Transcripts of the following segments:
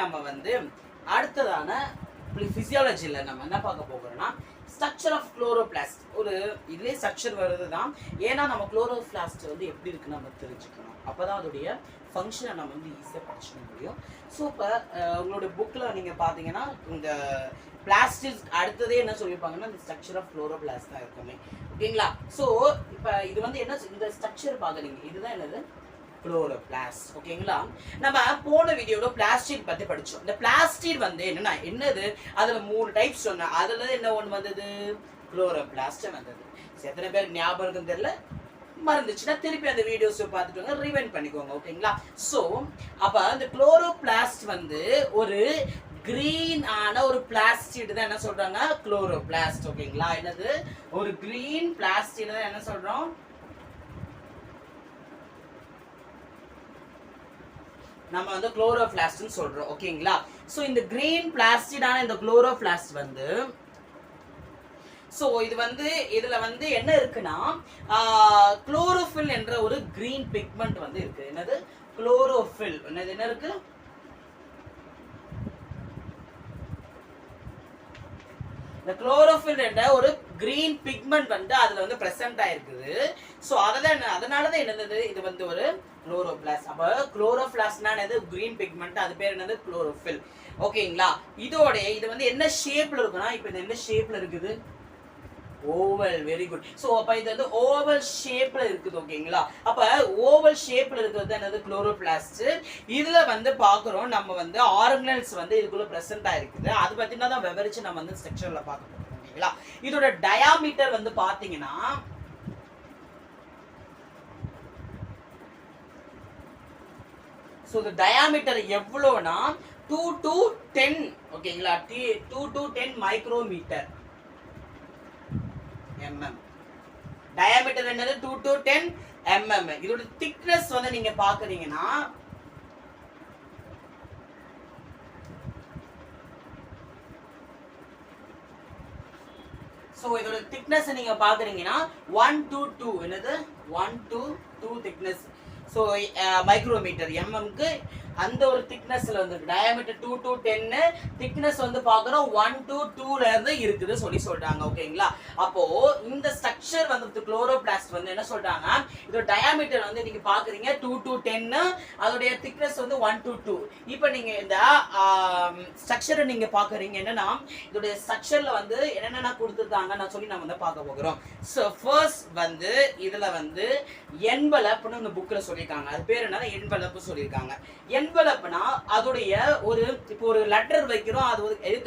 நம்ம வந்து அடுத்ததான பிசியாலஜியில் நம்ம என்ன பார்க்க போகிறோம்னா ஸ்ட்ரக்சர் ஆஃப் குளோரோபிளாஸ்ட். ஒரு இதுலேயே ஸ்ட்ரக்சர் வருது தான், ஏன்னா நம்ம குளோரோபிளாஸ்ட் வந்து எப்படி இருக்குன்னு நம்ம தெரிஞ்சுக்கணும். அப்போ தான் அதோடைய ஃபங்க்ஷனை நம்ம வந்து ஈஸியாக படிச்சுக்க முடியும். ஸோ இப்போ உங்களுடைய புக்கில் நீங்கள் பார்த்தீங்கன்னா இந்த பிளாஸ்டிக் அடுத்ததே என்ன சொல்லியிருப்பாங்கன்னா இந்த ஸ்ட்ரக்சர் ஆஃப் குளோரோபிளாஸ்ட் தான் இருக்குமே. ஓகேங்களா? ஸோ இப்போ இது வந்து என்ன இந்த ஸ்ட்ரக்சர் பார்க்குறீங்க, இதுதான் என்னது குளோரோபிளாஸ்ட். ஓகேங்களா? நம்ம போன வீடியோட பிளாஸ்டிக் பத்தி படிச்சோம். இந்த பிளாஸ்டிக் வந்து என்னது அதுல 3 டைப்ஸ் சொன்னேன். அதுல என்ன ஒன்று வந்தது, குளோரோபிளாஸ்ட் வந்தது. எத்தனை பேர் ஞாபகம் இருக்குன்னு தெரியல, மறந்துச்சுன்னா திருப்பி அந்த வீடியோஸ் பார்த்துட்டு ரிவைண்ட் பண்ணிக்கோங்க. ஓகேங்களா? ஸோ அப்ப அந்த குளோரோபிளாஸ்ட் வந்து ஒரு கிரீன் ஆன ஒரு பிளாஸ்டிக் தான் என்ன சொல்றாங்க, குளோரோபிளாஸ்ட். ஓகேங்களா? என்னது ஒரு கிரீன் பிளாஸ்டிக் தான் என்ன சொல்றோம், நம்ம வந்து குளோரோபிளாஸ்ட்னு சொல்றோம். ஓகேங்களா? சோ இந்த கிரீன் பிளாஸ்டிடான இந்த குளோரோபிளாஸ்ட் வந்து சோ இது வந்து இதுல வந்து என்ன இருக்குன்னா குளோரோஃபில் என்ற ஒரு கிரீன் பிக்மெண்ட் வந்து இருக்கு. என்னது குளோரோஃபில், என்னது என்ன இருக்கு, இந்த குளோரோஃபில் என்ற ஒரு கிரீன் பிக்மெண்ட் வந்து அதுல வந்து பிரசன்ட் ஆயிருக்குது. சோ அதனாலதான் என்னது இது வந்து ஒரு குளோரோபிளாஸ்ட். அப்ப குளோரோபிளாஸ்ட்னா என்னது, கிரீன் பிக்மெண்ட், அது பேர் என்னது குளோரோஃபில். ஓகேங்களா? இதோட இது வந்து என்ன ஷேப்ல இருக்குன்னா, இப்போ இது என்ன ஷேப்ல இருக்குது, ஓவல். Very good. சோ அப்ப இது வந்து ஓவல் ஷேப்ல இருக்குது. ஓகேங்களா? அப்ப ஓவல் ஷேப்ல இருக்கிறது என்னது, குளோரோபிளாஸ்ட். இதுல வந்து பாக்குறோம் நம்ம வந்து ஆர்கனல்ஸ் வந்து இதுக்குள்ள பிரசன்ட் ஆயிருக்குது. அது பத்தினா தான் விவரிச்சு நம்ம வந்து ஸ்ட்ரக்சர்ல பார்க்க போறோம். ஓகேங்களா? இதோட டயாமீட்டர் வந்து பாத்தீங்கன்னா சோ the diameter எவ்வளவுனா 2 to 10. ஓகேங்களா? 2 to 10 மைக்ரோமீட்டர் mm. டயாமீட்டர் என்னது 2 to 10 mm. இதோட திக்னஸ் வந்து நீங்க பாக்குறீங்கன்னா சோ இதோட திக்னஸ் நீங்க பாக்குறீங்கன்னா 1 to 2. என்னது 1 to 2 திக்னஸ். ஸோ மைக்ரோமீட்டர் எம்எம்க்கு அந்த ஒரு திக்னஸ்ல வந்து டயாமீட்டர் 2 to 10, திக்னஸ் வந்து பாக்குறோம் 1 to 2ல இருந்து இருக்குது சொல்றாங்க. ஓகேங்களா? அப்போ இந்த ஸ்ட்ரக்சர் வந்து குளோரோபிளாஸ்ட் வந்து என்ன சொல்றாங்க, இதோட டயாமீட்டர் வந்து நீங்க பாக்குறீங்க 2 to 10, அதோடைய திக்னஸ் வந்து 1 to 2. இப்போ நீங்க இந்த ஸ்ட்ரக்சரை நீங்க பாக்குறீங்க, என்னன்னா இதோடைய ஸ்ட்ரக்சர்ல வந்து என்னென்ன கொடுத்துருக்காங்க நான் சொல்லி நம்ம வந்து பார்க்க போகிறோம். ஸோ ஃபர்ஸ்ட் வந்து இதுல வந்து என்வலப்னு இந்த புக்ல சொல்லியிருக்காங்க. அது பேர் என்னன்னா என்வலப் சொல்லியிருக்காங்க. என்வலப்னா அதோடைய ஒரு இப்போ ஒரு லெட்டர் வைக்கிறோம், அது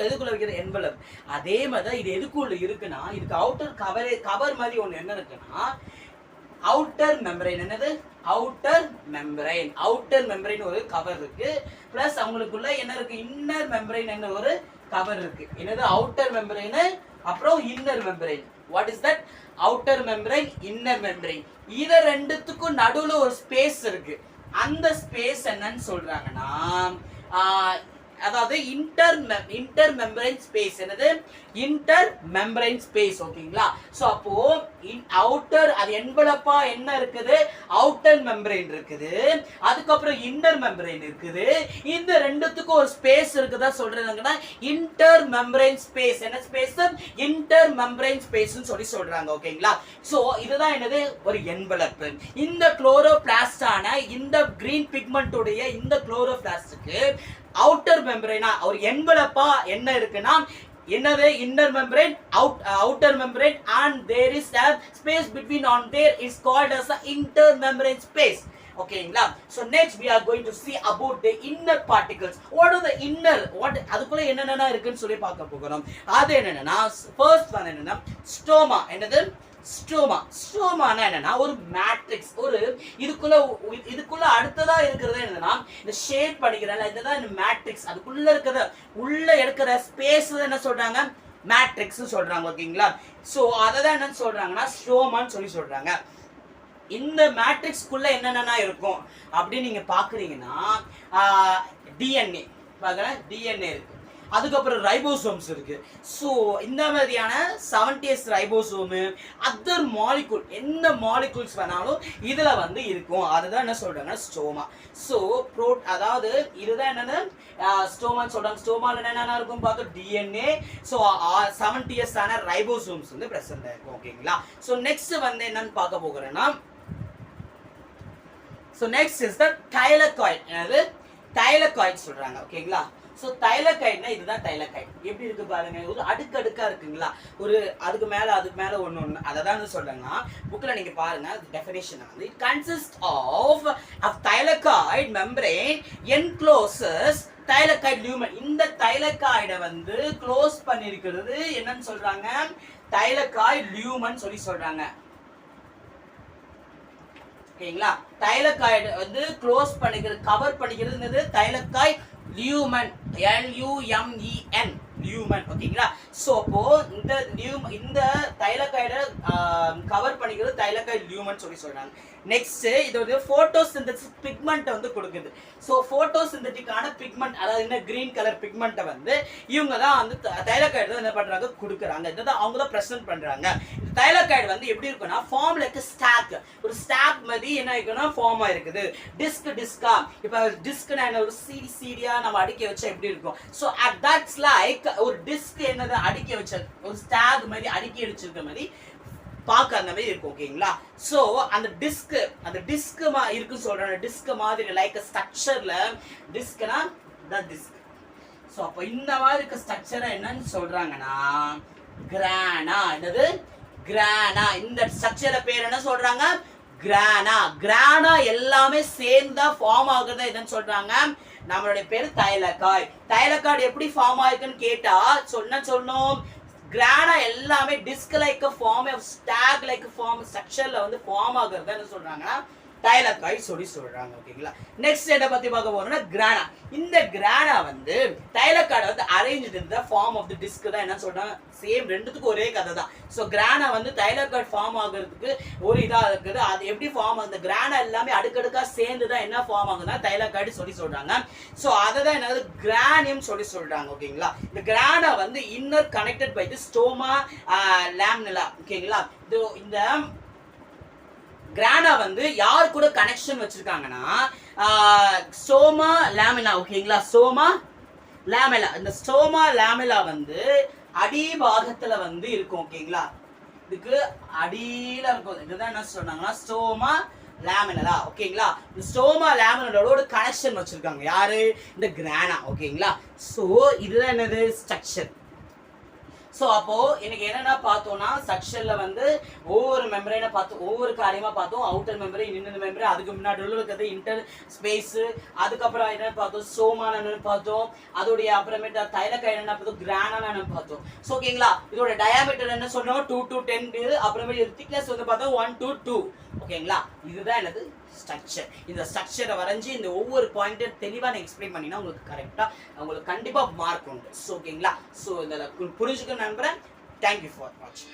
எதுக்குள்ள வைக்கிற என்வலப். அதே மாதிரி இது எதுக்குள்ள இருக்குன்னா, இதுக்கு அவுட்டர் கவர் மாதிரி ஒன்று என்ன இருக்குன்னா அவுட்டர் மெம்பரைன். என்னது அவுட்டர் மெம்பரைன். அவுட்டர் மெம்பரைன் ஒரு கவர் இருக்கு. பிளஸ் அவங்களுக்குள்ள என்ன இருக்கு, இன்னர் மெம்பரைன் என்ன ஒரு கவர் இருக்கு. என்னது அவுட்டர் மெம்பரைன், அப்புறம் inner membrane. What is that, outer membrane, inner membrane. இத ரெண்டுத்துக்கும் நடுவுல ஒரு ஸ்பேஸ் இருக்கு. அந்த ஸ்பேஸ் என்னன்னு சொல்றாங்கன்னா அதாவது இன்டர் மெம்பரைன் ஸ்பேஸ். என்னது இன்டர் மெம்பரைன் ஸ்பேஸ். ஓகேங்களா? சோ அப்போ அவுட்டர் அது என்வலப்பா என்ன இருக்குது, அவுட்டர் மெம்பரைன் இருக்குது, அதுக்கப்புறம் இன்னர் மெம்பரைன் இருக்குது. இந்த ரெண்டுத்துக்கும் ஒரு ஸ்பேஸ் இருக்குதா சொல்றாங்கன்னா இன்டர் மெம்பரைன் ஸ்பேஸ். என்ன ஸ்பேஸ், இன்டர் மெம்பரைன் ஸ்பேஸ் சொல்றாங்க. ஓகேங்களா? சோ இதுதான் என்னது ஒரு என்வலப். இந்த குளோரோபிளாஸ்டான இந்த கிரீன் பிக்மெண்ட் உடைய இந்த குளோரோபிளாஸ்டுக்கு அவுட்டர் மெம்பரைனா ஒரு என்வலப்பா என்ன இருக்குன்னா என்னது inner membrane, outer membrane, and there is a space between on there is called as the intermembrane space. ஓகேங்களா? so next we are going to see about the inner particles. what are the inner, what அதுக்குள்ள என்னென்ன இருக்குன்னு சொல்லி பார்க்க போகிறோம். அது என்னன்னா first one என்னன்னா ஸ்டோமா. என்னது ஸ்டோமா. ஸ்டோமானா என்னன்னா ஒரு மேட்ரிக்ஸ். ஒரு இதுக்குள்ள அடுத்ததா இருக்கிறது என்னன்னா இந்த ஷேட் பண்ணிக்கிறேன், இதுதான் இந்த மேட்ரிக்ஸ். அதுக்குள்ள இருக்கிற உள்ள இருக்கிற ஸ்பேஸ் என்ன சொல்றாங்க, மேட்ரிக்ஸ் சொல்றாங்க. ஓகேங்களா? சோ அததான் என்ன சொல்றாங்கன்னா ஸ்டோமான்னு சொல்லி சொல்றாங்க. இந்த மேட்ரிக்ஸ்க்குள்ள என்னென்ன இருக்கும் அப்படின்னு நீங்க பாக்குறீங்கன்னா டிஎன்ஏ பார்க்கறேன், டிஎன்ஏ இருக்கு. அதுக்கப்புறம் ரைபோசோம்ஸ் இருக்கு. ஸோ இந்த மாதிரியான 70s ரைபோசோமு அதர் மாலிகூல் எந்த மாலிகூல்ஸ் வேணாலும் இதுல வந்து இருக்கும். அதுதான் என்ன சொல்றாங்க ஸ்டோமா. ஸோ அதாவது இதுதான் என்னன்னு ஸ்டோமான்னு சொல்றாங்க. ஸ்டோமால என்னென்ன இருக்கும் பார்த்தோம் டிஎன்ஏ. ஸோ 70s ஆன ரைபோசோம்ஸ் வந்து பிரசன்ட் ஆயிருக்கும். ஓகேங்களா. ஸோ நெக்ஸ்ட் வந்து என்னன்னு பார்க்க போகிறேன்னா so next is the thylakoid. என்னது தைலகாய்டு சொல்றாங்க. ஓகேங்களா. ஸோ தைலகாய்டுனா இதுதான் தைலகாய்டு. எப்படி இருக்கு பாருங்க, ஒரு அடுக்கடுக்கா இருக்குங்களா, ஒரு அதுக்கு மேல ஒன்று அதை தான் சொல்றாங்கன்னா புக்கில் நீங்க பாருங்க டெஃபினேஷன் வந்து it consist of thylakoid membrane encloses thylakoid lumen. இந்த தைலகாய்டை வந்து க்ளோஸ் பண்ணிருக்கிறது என்னன்னு சொல்றாங்க தைலகாய்டு லியூமன் சொல்லி சொல்றாங்க. ஓகேங்களா. தைலகாய்டு வந்து க்ளோஸ் பண்ணிக்கிறது கவர் பண்ணிக்கிறது தைலகாய்டு லியூமன் LUMEN லியூமன். ஓகேங்களா. ஸோ அப்போ இந்த தைலகாய்டை கவர் பண்ணிக்கிறது தைலகாய்டு லியூமன் சொல்லி சொல்றாங்க. நெக்ஸ்ட் இது வந்து போட்டோசிந்தசிஸ் பிக்மெண்ட் வந்து கொடுக்குது. ஸோ போட்டோசிந்தட்டிக்கான பிக்மெண்ட் அதாவது என்ன கிரீன் கலர் பிக்மெண்ட்டை வந்து இவங்க தான் வந்து தைலகாய்டு தான் என்ன பண்றாங்க கொடுக்குறாங்க. இதை தான் அவங்க தான் ப்ரெசென்ட் பண்றாங்க. தைலகாய்டு வந்து எப்படி இருக்குன்னா ஃபார்ம் லைக் ஸ்டாக், ஒரு ஸ்டாக் மாதிரி என்ன இருக்குன்னா ஃபார்ம் ஆயிருக்குது. டிஸ்கா இப்போ டிஸ்க்னா என்ன ஒரு சீடியா நம்ம அடுக்கி வச்சா எப்படி இருக்கும். ஸோ தட்ஸ் லைக் ஒரு டிஸ்க் என்னது அடுக்கி வச்ச ஒரு ஸ்டாக் மாதிரி அடுக்கி அடிச்சிருக்க மாதிரி பார்க்க அந்த மாதிரி இருக்கும். ஓகேங்களா. ஸோ அந்த டிஸ்க் இருக்குன்னு சொல்றாங்க. டிஸ்க் மாதிரி லைக் ஸ்ட்ரக்சர்ல டிஸ்க்னா த டிஸ்க். ஸோ அப்போ இந்த மாதிரி இருக்க ஸ்ட்ரக்சரை என்னன்னு சொல்றாங்கன்னா கிரானா. என்னது கிரானா. இந்த ஸ்ட்ரக்சரை பேர் என்ன சொல்றாங்க கிரானா. கிரானா எல்லாமே சேர்ந்தா ஃபார்ம் ஆகுறத என்னன்னு சொல்றாங்க நம்மளுடைய பேர் தைலகாய்டு. தைலகாய்டு எப்படி ஃபார்ம் ஆயிருக்குன்னு கேட்டா சொன்னோம் கிரானா எல்லாமே disc like form stack like form ஸ்ட்ரக்சர்ல வந்து ஃபார்ம் ஆகுறத என்ன சொல்றாங்கன்னா தைலகாய்டு சொல்லி சொல்றாங்க. ஓகேங்களா. நெக்ஸ்ட் எதை பத்தி பார்க்க போறோம்னா கிரானா. இந்த கிரானா வந்து தைலகாய்டு வந்து arranged in the form of the disc தான் என்ன சொல்றாங்க சேம் ரெண்டுத்துக்கும் ஒரே கதை தான். ஸோ கிரானா வந்து தைலகாய்டு ஃபார்ம் ஆகுறதுக்கு ஒரு இதா இருக்குது. அது எப்படி ஃபார்ம் ஆகுது கிரானா எல்லாமே அடுக்கடுக்கா சேர்ந்து தான் என்ன ஃபார்ம் ஆகுதுன்னா தைலகாய்டு சொல்லி சொல்றாங்க. ஸோ அதை தான் என்னது கிரானியம் சொல்லி சொல்றாங்க. ஓகேங்களா. இந்த கிரானா வந்து inner connected by the stroma lamina. ஓகேங்களா. இந்த கிரானா வந்து யார் கூட கனெக்ஷன் வச்சிருக்காங்கன்னா ஸ்டோமா லாமினா. ஓகேங்களா. Stroma lamina. இந்த ஸ்டோமா லாமினா வந்து அடிபாகத்துல வந்து இருக்கும். ஓகேங்களா. இதுக்கு அடியில இருக்கும். இதுதான் என்ன சொன்னாங்கன்னா ஸ்டோமா லாமினா. ஓகேங்களா. இந்த ஸ்டோமா லாமினாவோட கனெக்ஷன் வச்சிருக்காங்க யாரு இந்த கிரானா. ஓகேங்களா. ஸோ இதுதான் என்னது ஸ்ட்ரக்சர். ஸோ அப்போ எனக்கு என்னென்ன பார்த்தோம்னா ஸ்ட்ரக்சர்ல வந்து ஒவ்வொரு மெம்பரேனை பார்த்தோம், ஒவ்வொரு காரியமா பார்த்தோம். அவுட்டர் மெம்பரேன், இன்னர் மெம்பரேன், அதுக்கு முன்னாடி இருக்கிறது இன்டர் ஸ்பேஸ், அதுக்கப்புறம் என்ன பார்த்தோம் சோமான என்னன்னு பார்த்தோம், அதோடைய அப்புறமேட்டு தைலகாய்டு என்ன பார்த்தோம் கிரானா என்ன பார்த்தோம். ஸோ ஓகேங்களா. இதோட டயாமீட்டர் என்ன சொல்றோம் 2 to 10, அப்புறமேட்டு திக்னஸ் வந்து பார்த்தோம் 1 to 2. ஓகேங்களா. இதுதான் என்னது ஸ்ட்ரக்சர். இந்த ஸ்ட்ரக்சரை வரைஞ்சி இந்த ஒவ்வொரு பாயிண்ட்டும் தெளிவாக நான் எக்ஸ்பிளைன் பண்ணினா உங்களுக்கு கரெக்டாக உங்களுக்கு கண்டிப்பாக மார்க் உண்டு. ஸோ ஓகேங்களா. ஸோ இதில் புரிஞ்சுக்க நம்புறேன். தேங்க்யூ ஃபார் வாட்சிங்.